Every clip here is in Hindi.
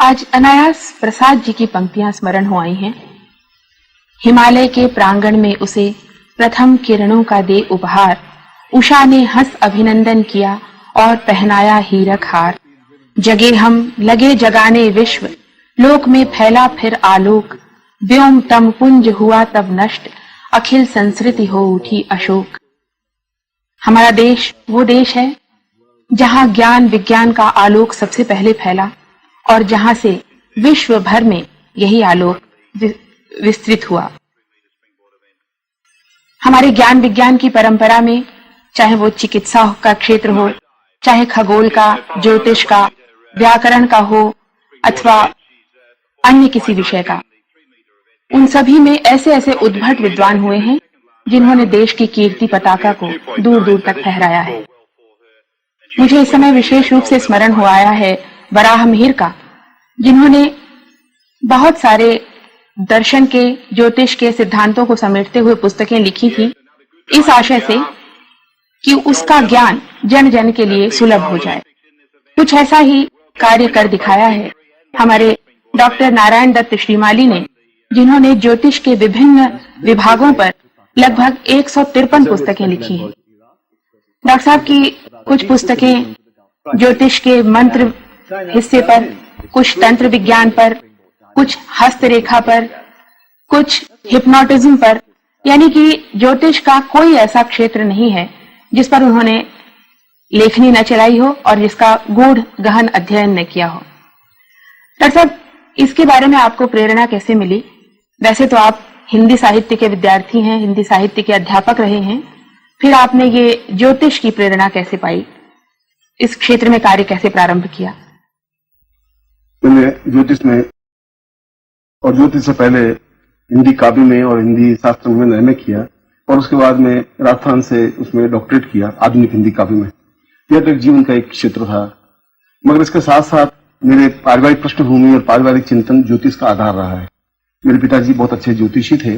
आज अनायास प्रसाद जी की पंक्तियां स्मरण हो आई हैं। हिमालय के प्रांगण में उसे प्रथम किरणों का दे उपहार, उषा ने हंस अभिनंदन किया और पहनाया हीरक हार। जगे हम लगे जगाने विश्व, लोक में फैला फिर आलोक। व्योम तम पुंज हुआ तब नष्ट, अखिल संस्कृति हो उठी अशोक। हमारा देश वो देश है जहां ज्ञान विज्ञान का आलोक सबसे पहले फैला और जहां से विश्व भर में यही आलोक विस्तृत हुआ। हमारे ज्ञान विज्ञान की परंपरा में चाहे वो चिकित्सा का क्षेत्र हो, चाहे खगोल का, ज्योतिष का, व्याकरण का हो अथवा अन्य किसी विषय का, उन सभी में ऐसे ऐसे उद्भट विद्वान हुए हैं जिन्होंने देश की कीर्ति पताका को दूर दूर तक फहराया है। मुझे इस समय विशेष रूप से स्मरण हो आया है वराह मिहिर का, जिन्होंने बहुत सारे दर्शन के, ज्योतिष के सिद्धांतों को समेटते हुए पुस्तकें लिखी थी, इस आशय से कि उसका ज्ञान जन जन के लिए सुलभ हो जाए। कुछ ऐसा ही कार्य कर दिखाया है हमारे डॉक्टर नारायण दत्त श्रीमाली ने, जिन्होंने ज्योतिष के विभिन्न विभागों पर लगभग 153 पुस्तकें लिखी हैं। डॉक्टर साहब की कुछ पुस्तकें ज्योतिष के मंत्र हिस्से पर, कुछ तंत्र विज्ञान पर, कुछ हस्तरेखा पर, कुछ हिप्नोटिज्म पर, यानी कि ज्योतिष का कोई ऐसा क्षेत्र नहीं है जिस पर उन्होंने लेखनी न चलाई हो और जिसका गूढ़ गहन अध्ययन न किया हो। डॉक्टर साहब, इसके बारे में आपको प्रेरणा कैसे मिली? वैसे तो आप हिंदी साहित्य के विद्यार्थी हैं, हिंदी साहित्य के अध्यापक रहे हैं, फिर आपने ये ज्योतिष की प्रेरणा कैसे पाई? इस क्षेत्र में कार्य कैसे प्रारंभ किया? मैंने ज्योतिष में और ज्योतिष से पहले हिंदी काव्य में और हिंदी शास्त्र में मैंने MA किया और उसके बाद में राजस्थान से उसमें डॉक्टरेट किया आधुनिक हिंदी काव्य में। यह तो एक जीवन का एक क्षेत्र था, मगर इसके साथ साथ मेरे पारिवारिक पृष्ठभूमि और पारिवारिक चिंतन ज्योतिष का आधार रहा है। मेरे पिताजी बहुत अच्छे ज्योतिषी थे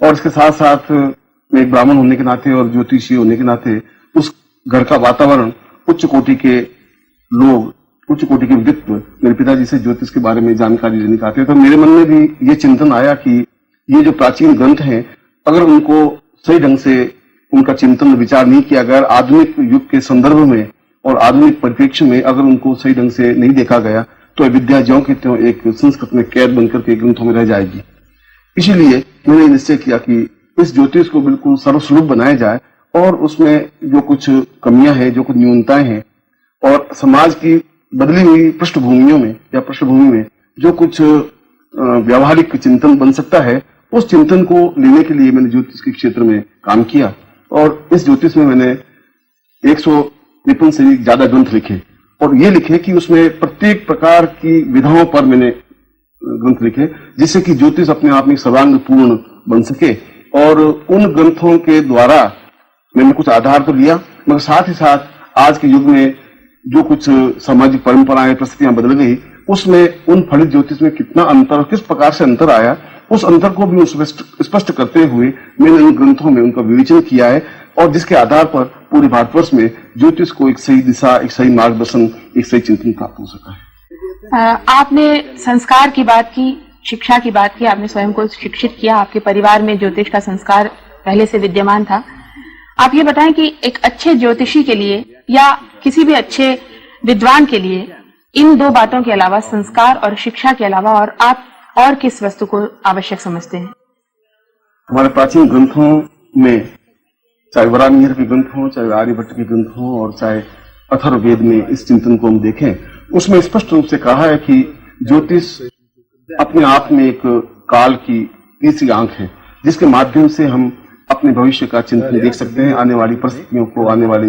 और इसके साथ साथ मैं एक ब्राह्मण होने के नाते और ज्योतिषी होने के नाते उस घर का वातावरण, उच्च कोटि के लोग, उच्च कोटि के व्यक्तित्व मेरे पिताजी से ज्योतिष के बारे में जानकारी लेने आते, तो मेरे मन में भी ये चिंतन आया कि ये जो प्राचीन ग्रंथ हैं, अगर उनको सही ढंग से उनका चिंतन विचार नहीं किया गया, आधुनिक युग के संदर्भ में और आधुनिक परिप्रेक्ष्य में अगर उनको सही ढंग से नहीं देखा गया तो विद्या ज्यों की त्यों एक संस्कृत में कैद बनकर के ग्रंथों में रह जाएगी। इसीलिए मैंने निश्चय किया कि इस ज्योतिष को बिल्कुल सर्वस्वरूप बनाया जाए और उसमें जो कुछ कमियां हैं, जो कुछ न्यूनताएं हैं और समाज की बदली हुई पृष्ठभूमियों में या पृष्ठभूमि में जो कुछ व्यावहारिक चिंतन बन सकता है, उस चिंतन को लेने के लिए मैंने ज्योतिष के क्षेत्र में काम किया और इस ज्योतिष में मैंने 153 से ज्यादा ग्रंथ लिखे और ये लिखे कि उसमें प्रत्येक प्रकार की विधाओं पर मैंने ग्रंथ लिखे, जिससे कि ज्योतिष अपने आप में सर्वांग पूर्ण बन सके। और उन ग्रंथों के द्वारा मैंने कुछ आधार तो लिया, मगर साथ ही साथ आज के युग में जो कुछ सामाजिक परंपराएं, परिस्थितियां बदल गई, उसमें उन फलित ज्योतिष में कितना अंतर और किस प्रकार से अंतर आया, उस अंतर को भी स्पष्ट करते हुए मैंने उन ग्रंथों में उनका विवेचन किया है और जिसके आधार पर पूरे भारतवर्ष में ज्योतिष को एक सही दिशा, एक सही मार्गदर्शन, एक सही चिंतन प्राप्त हो सका है। आपने संस्कार की बात की, शिक्षा की बात की, आपने स्वयं को शिक्षित किया, आपके परिवार में ज्योतिष का संस्कार पहले से विद्यमान था। आप ये बताएं कि एक अच्छे ज्योतिषी के लिए या किसी भी अच्छे विद्वान के लिए इन दो बातों के अलावा, संस्कार और शिक्षा के अलावा, और आप और किस वस्तु को आवश्यक समझते हैं? हमारे प्राचीन ग्रंथों में, चाहे वराह मिहिर के ग्रंथ हो, चाहे आर्यभट्ट के ग्रंथ हो और चाहे अथर्ववेद में इस चिंतन को हम देखें, उसमें स्पष्ट रूप से कहा है कि ज्योतिष अपने आप में एक काल की तीसरी आंख है, जिसके माध्यम से हम अपने भविष्य का चिंतन देख सकते हैं, आने वाली परिस्थितियों को, आने वाली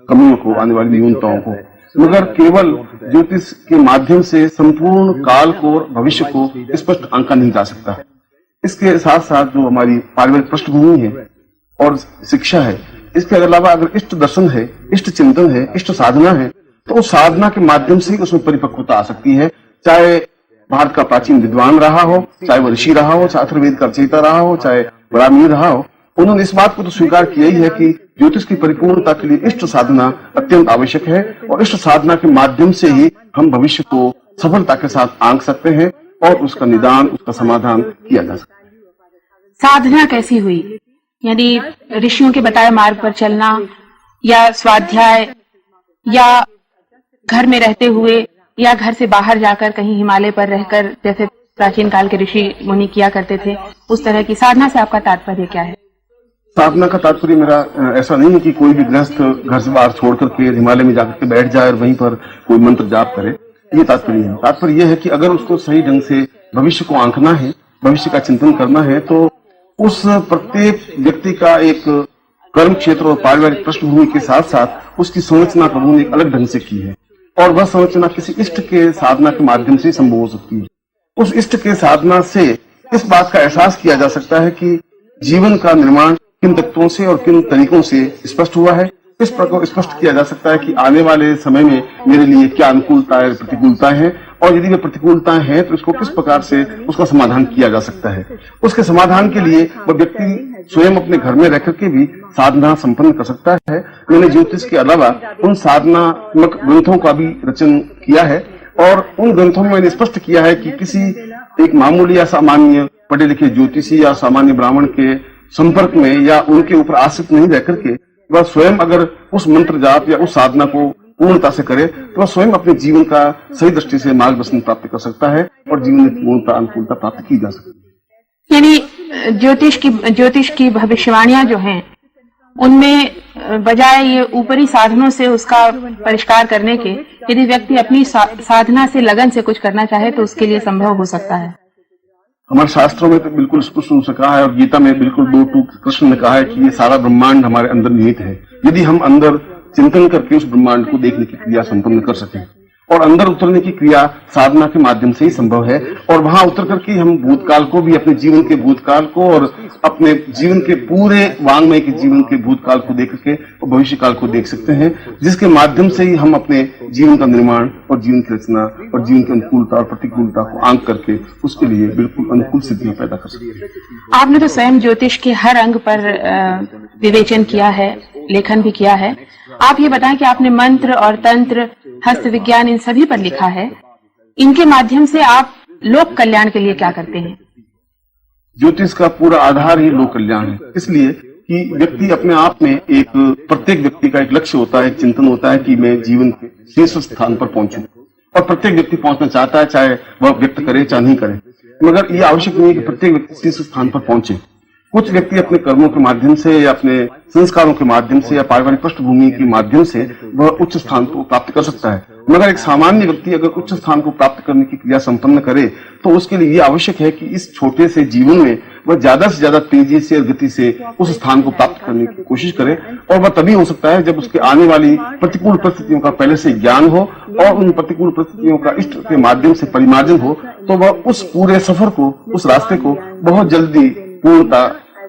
कमियों को, आने वाली न्यूनताओं को। मगर केवल ज्योतिष के माध्यम से संपूर्ण काल को और भविष्य को स्पष्ट आंका नहीं जा सकता। इसके साथ साथ जो हमारी पारिवारिक पृष्ठभूमि है और शिक्षा है, इसके अलावा अगर इष्ट दर्शन है, इष्ट चिंतन है, इष्ट साधना है, तो उस साधना के माध्यम से ही उसमें परिपक्वता आ सकती है। चाहे भारत का प्राचीन विद्वान रहा हो, चाहे वह ऋषि रहा हो, चाहे अथर्ववेद का रचयिता रहा हो, चाहे वराह मिहिर रहा हो, उन्होंने इस बात को तो स्वीकार किया ही है कि ज्योतिष की परिपूर्णता के लिए इष्ट साधना अत्यंत आवश्यक है और इष्ट साधना के माध्यम से ही हम भविष्य को सफलता के साथ आंक सकते हैं और उसका निदान, उसका समाधान किया जा सकता है। साधना कैसी हुई? यानी ऋषियों के बताए मार्ग पर चलना, या स्वाध्याय, या घर में रहते हुए, या घर से बाहर जाकर कहीं हिमालय पर रहकर, जैसे प्राचीन काल के ऋषि मुनि किया करते थे, उस तरह की साधना से आपका तात्पर्य क्या है? साधना का तात्पर्य मेरा ऐसा नहीं है कि कोई भी गृहस्थ घर से बाहर छोड़ करके हिमालय में जाकर के बैठ जाए और वहीं पर कोई मंत्र जाप करे, ये तात्पर्य है। तात्पर्य यह है कि अगर उसको सही ढंग से भविष्य को आंकना है, भविष्य का चिंतन करना है, तो उस प्रत्येक व्यक्ति का एक कर्म क्षेत्र और पारिवारिक पृष्ठभूमि के साथ साथ उसकी संरचना प्रभु ने एक अलग ढंग से की है, और वह संरचना किसी इष्ट के साधना के माध्यम से संभव हो सकती है। उस इष्ट के साधना से इस बात का एहसास किया जा सकता है कि जीवन का निर्माण किन तत्वों से और किन तरीकों से स्पष्ट हुआ है। इस प्रकार स्पष्ट किया जा सकता है कि आने वाले समय में मेरे लिए क्या अनुकूलता है, प्रतिकूलता है, और यदि वे प्रतिकूलताएं हैं तो इसको किस प्रकार से उसका समाधान किया जा सकता है। उसके समाधान के लिए वह व्यक्ति स्वयं अपने घर में रह करके भी साधना संपन्न कर सकता है। मैंने ज्योतिष के अलावा उन साधनात्मक ग्रंथों का भी रचन किया है, और उन ग्रंथों में मैंने स्पष्ट किया है कि किसी एक मामूली या सामान्य पढ़े लिखे ज्योतिषी या सामान्य ब्राह्मण के संपर्क में या उनके ऊपर आश्रित नहीं रह करके वह स्वयं अगर उस मंत्र जाप या उस साधना को पूर्णता से करे तो वह स्वयं अपने जीवन का सही दृष्टि से मार्गदर्शन प्राप्त कर सकता है और जीवन में पूर्णता अनुकूलता प्राप्त की जा सकती है। यानी ज्योतिष की भविष्यवाणियां जो हैं, उनमें बजाय ये ऊपरी साधनों से उसका परिष्कार करने के, यदि व्यक्ति अपनी साधना से लगन से कुछ करना चाहे तो उसके लिए संभव हो सकता है। हमारे शास्त्रों में तो बिल्कुल स्पष्ट रूप से कहा है, और गीता में बिल्कुल 2 कृष्ण ने कहा है कि ये सारा ब्रह्मांड हमारे अंदर निहित है। यदि हम अंदर चिंतन करके उस ब्रह्मांड को देखने की क्रिया संपन्न कर सकें, और अंदर उतरने की क्रिया साधना के माध्यम से ही संभव है, और वहां उतर करके हम भूतकाल को भी, अपने जीवन के भूतकाल को और अपने जीवन के पूरे वांग्मय के जीवन के भूतकाल को देख करके और भविष्य काल को देख सकते हैं, जिसके माध्यम से ही हम अपने जीवन का निर्माण और जीवन की रचना और जीवन की अनुकूलता और प्रतिकूलता को आंक करके उसके लिए बिल्कुल अनुकूल स्थितियां पैदा कर सकते हैं। आपने तो स्वयं ज्योतिष के हर अंग पर विवेचन किया है, लेखन भी किया है। आप ये बताएं कि आपने मंत्र और तंत्र, हस्त विज्ञान, इन सभी पर लिखा है। इनके माध्यम से आप लोक कल्याण के लिए क्या करते हैं? ज्योतिष का पूरा आधार ही लोक कल्याण है, इसलिए कि व्यक्ति अपने आप में एक, प्रत्येक व्यक्ति का एक लक्ष्य होता है, एक चिंतन होता है कि मैं जीवन के शीर्ष स्थान पर पहुंचूं, और प्रत्येक व्यक्ति पहुंचना चाहता है, चाहे वह व्यक्त करे चाहे नहीं करे, मगर यह आवश्यक नहीं है कि प्रत्येक व्यक्ति शीर्ष स्थान पर पहुंचे। कुछ व्यक्ति अपने कर्मों के माध्यम से या अपने संस्कारों के माध्यम से या पारिवारिक पृष्ठभूमि के माध्यम से वह उच्च स्थान को प्राप्त कर सकता है, मगर एक सामान्य व्यक्ति अगर उच्च स्थान को प्राप्त करने की क्रिया संपन्न करे तो उसके लिए यह आवश्यक है कि इस छोटे से जीवन में वह ज्यादा से ज्यादा तेजी से और गति से उस स्थान को प्राप्त करने की कोशिश करे, और वह तभी हो सकता है जब उसके आने वाली प्रतिकूल परिस्थितियों का पहले से ज्ञान हो और उन प्रतिकूल परिस्थितियों का इष्ट के माध्यम से परिमार्जन हो, तो वह उस पूरे सफर को, उस रास्ते को बहुत जल्दी पूर्णता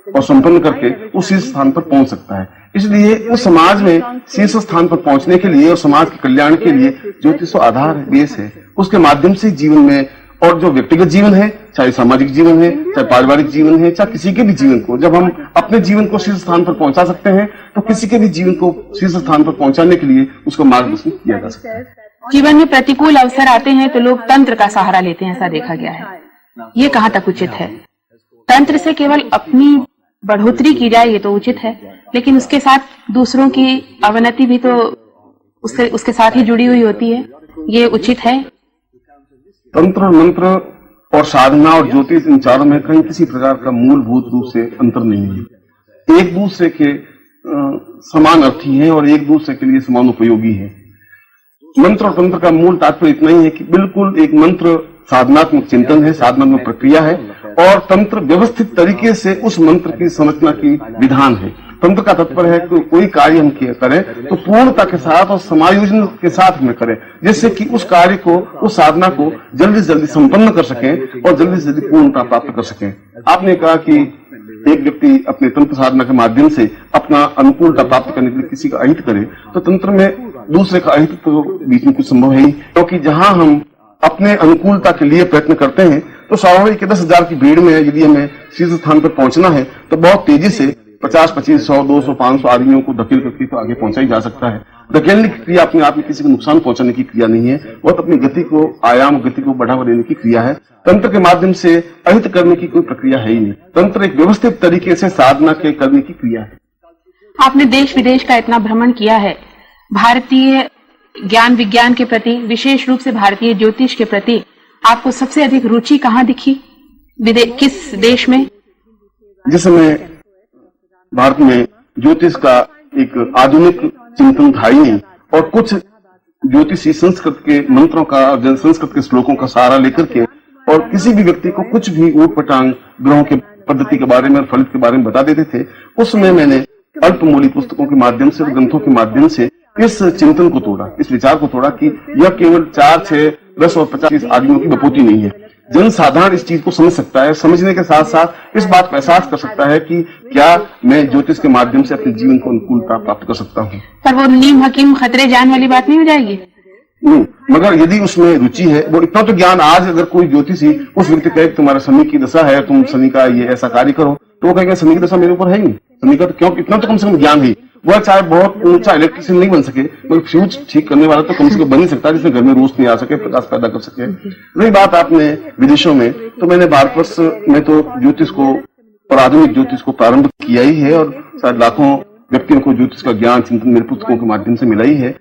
और संपन्न करके उस शीर्ष स्थान पर पहुंच सकता है। इसलिए उस समाज में शीर्ष स्थान पर पहुंचने के लिए और समाज के कल्याण के लिए ज्योतिष आधार है, बेस है। उसके माध्यम से जीवन में, और जो व्यक्तिगत जीवन है, चाहे सामाजिक जीवन है, चाहे पारिवारिक जीवन है, चाहे किसी के भी जीवन को, जब हम अपने जीवन को शीर्ष स्थान पर पहुंचा सकते हैं तो किसी के भी जीवन को शीर्ष स्थान पर पहुंचाने के लिए उसका मार्गदर्शन किया जा सकता है। जीवन में प्रतिकूल अवसर आते हैं तो लोग तंत्र का सहारा लेते हैं, ऐसा देखा गया है। ये कहाँ तक उचित है? तंत्र से केवल अपनी बढ़ोतरी की जाए ये तो उचित है, लेकिन उसके साथ दूसरों की अवनति भी तो उसके साथ ही जुड़ी हुई होती है। ये उचित है? तंत्र और मंत्र और साधना और ज्योतिष, इन चारों में कहीं किसी प्रकार का मूलभूत रूप से अंतर नहीं है। एक दूसरे के समान अर्थी है और एक दूसरे के लिए समान उपयोगी है। मंत्र और तंत्र का मूल तात्पर्य इतना ही है कि बिल्कुल एक मंत्र साधनात्मक चिंतन है, साधनात्मक प्रक्रिया है, और तंत्र व्यवस्थित तरीके से उस मंत्र की संरचना की विधान है। तंत्र का तात्पर्य है कि कोई कार्य हम करें तो पूर्णता के साथ और समायोजन के साथ में करें, जिससे कि उस कार्य को, उस साधना को जल्दी से जल्दी संपन्न कर सकें और जल्दी से जल्दी पूर्णता प्राप्त कर सकें। आपने कहा कि एक व्यक्ति अपने तंत्र साधना के माध्यम से अपना अनुकूलता प्राप्त करने के लिए किसी का अहित करे, तो तंत्र में दूसरे का अहित तो बीच में कुछ संभव है ही, क्योंकि जहां हम अपने अनुकूलता के लिए प्रयत्न करते हैं तो स्वाभाविक 10,000 की भीड़ में यदि हमें शीर्ष स्थान पर पहुंचना है तो बहुत तेजी से 50, 25, 100, 200, 500 आदमियों को धकेल करके तो आगे पहुंचा ही जा सकता है। वैज्ञानिक क्रिया अपने आप में किसी को नुकसान पहुंचाने की क्रिया नहीं है, वह तो अपनी गति को आयाम गति को बढ़ावा देने की क्रिया है। तंत्र के माध्यम से अहित करने की कोई प्रक्रिया है ही नहीं। तंत्र एक व्यवस्थित तरीके से साधना के करने की क्रिया है। आपने देश विदेश का इतना भ्रमण किया है, भारतीय ज्ञान विज्ञान के प्रति, विशेष रूप से भारतीय ज्योतिष के प्रति आपको सबसे अधिक रुचि कहाँ दिखी? किस देश में? जिस समय भारत में ज्योतिष का एक आधुनिक चिंतन था ही नहीं और कुछ ज्योतिषी संस्कृत के मंत्रों का और संस्कृत के श्लोकों का सहारा लेकर के और किसी भी व्यक्ति को कुछ भी ऊट पटांग ग्रहों के पद्धति के बारे में और फलित के बारे में बता देते थे, उस समय मैंने अल्पमूली पुस्तकों के माध्यम से और ग्रंथों के माध्यम से इस चिंतन को तोड़ा, इस विचार को तोड़ा कि यह केवल 4, 6, 10 और 50 आदमियों की बपोती नहीं है। जनसाधारण इस चीज को समझ सकता है, समझने के साथ साथ इस बात का एहसास कर सकता है कि क्या मैं ज्योतिष के माध्यम से अपने जीवन को अनुकूलता प्राप्त कर सकता हूँ। पर वो नीम हकीम खतरे जान वाली बात नहीं हो जाएगी? नहीं, मगर यदि उसमें रुचि है, वो इतना तो ज्ञान आज अगर कोई ज्योतिषी उस व्यक्ति कहे तुम्हारा शनि की दशा है, तुम शनि का ये ऐसा कार्य करो, तो वो कहेंगे शनि की दशा मेरे ऊपर है ही नहीं, शनि का तो क्यों, इतना तो कम से कम ज्ञान है। वह चाहे बहुत ऊंचा इलेक्ट्रिशियन नहीं बन सके, मगर फ्यूज ठीक करने वाला तो कम से कम बन ही सकता है, जिसमें घर में रोशनी आ सके, प्रकाश पैदा कर सके। रही बात आपने विदेशों में, तो मैंने भारतवर्ष में तो ज्योतिष को और आधुनिक ज्योतिष को प्रारंभ किया ही है और शायद लाखों व्यक्तियों को ज्योतिष का ज्ञान चिंतन मेरे पुस्तकों के माध्यम से मिला ही है।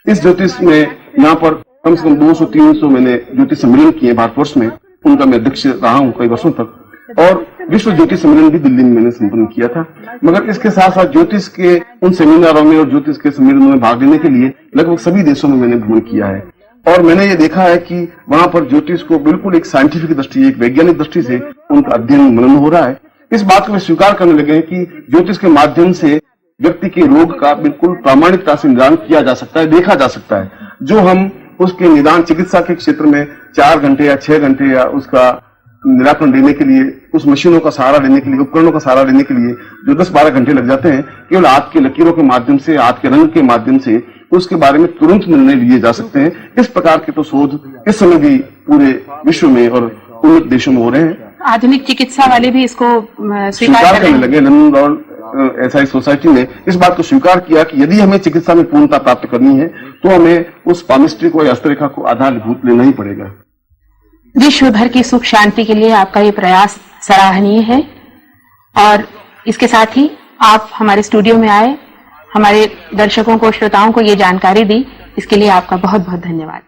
इस ज्योतिष में यहाँ पर कम से कम 200-300 मैंने ज्योतिष सम्मेलन किए भारतवर्ष में, उनका मैं अध्यक्ष रहा हूँ कई वर्षों तक, और विश्व ज्योतिष सम्मेलन भी दिल्ली में मैंने संपन्न किया था। मगर इसके साथ साथ ज्योतिष के उन सेमिनारों में और ज्योतिष के सम्मेलनों में भाग लेने के लिए लगभग सभी देशों में मैंने भ्रमण किया है और मैंने ये देखा है कि वहां पर ज्योतिष को बिल्कुल एक साइंटिफिक दृष्टि, एक वैज्ञानिक दृष्टि से उनका अध्ययन मनन हो रहा है। इस बात को वे स्वीकार करने लगे हैं कि ज्योतिष के माध्यम से व्यक्ति के रोग का बिल्कुल प्रामाणिकता से निदान किया जा सकता है, देखा जा सकता है। जो हम उसके निदान चिकित्सा के क्षेत्र में 4 घंटे या 6 घंटे या उसका निराकरण देने के लिए उस मशीनों का सहारा लेने के लिए, उपकरणों का सहारा लेने के लिए जो 10-12 घंटे लग जाते हैं, केवल हाथ की लकीरों के माध्यम से, हाथ के रंग के माध्यम से उसके बारे में तुरंत निर्णय लिए जा सकते हैं। इस प्रकार के तो शोध इस समय भी पूरे विश्व में और उन्नत देशों में हो रहे हैं। आधुनिक चिकित्सा वाले भी इसको स्वीकार करने लगे। लंदन और एसआई सोसाइटी ने इस बात को स्वीकार किया कि यदि हमें चिकित्सा में पूर्णता प्राप्त करनी है तो हमें उस पामिस्ट्री को या हस्तरेखा को आधारभूत लेना ही पड़ेगा। विश्व भर की सुख शांति के लिए आपका ये प्रयास सराहनीय है और इसके साथ ही आप हमारे स्टूडियो में आए, हमारे दर्शकों को, श्रोताओं को ये जानकारी दी, इसके लिए आपका बहुत बहुत धन्यवाद।